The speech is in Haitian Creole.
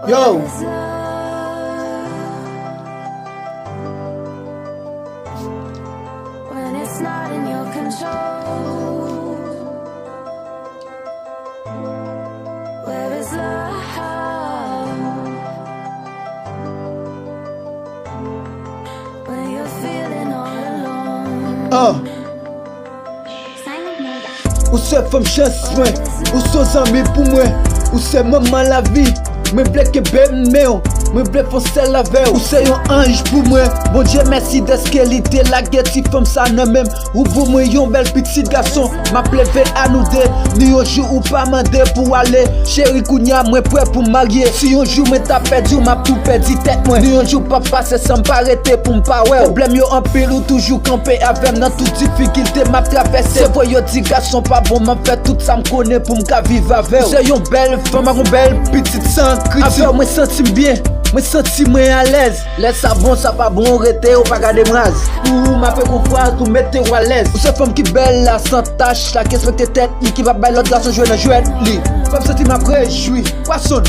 Yo. When it's not in your control, where is love? When you're feeling all alone. Ou se femme chance mwen, ou so zami pou mwen, ou se maman la vie. Mwen ble ke bem meyon, mwen ble fonse la veyo. Ou se yon anj pou mwen, bon Dieu merci de skelite la get si femme sa nan mem. Ou pou mwen yon bel petit garçon, ma pleve à nous deux. Ni yon jour ou pas mandé pour aller, chéri kounya mwen prêt pour marier. Si yon jour mwen ta perdu, m'a tout perdu tête mwen. Ni yon jour pas passé sans m'arrêter pour m'pa ouais. Problème yo en pile ou toujours campé avec dans toute difficulté m'a traversé. C'est vrai yo dit garçon pas bon, m'a fait tout ça m'connait pour m'ka vivre avec. C'est yon belle femme, une belle petite sang. Avec moi senti bien, moi senti moi à l'aise. Laisse ça bon, ça pas bon, rete ou pas garder mraz. Ou m'a fait confiance, ou mettez ou à l'aise. Ou cette femme qui belle là, sans tache, là qui respecte tête, ni qui va belle l'autre garçon jouer dans jouet li. Femme senti m'a réjoui, poisson.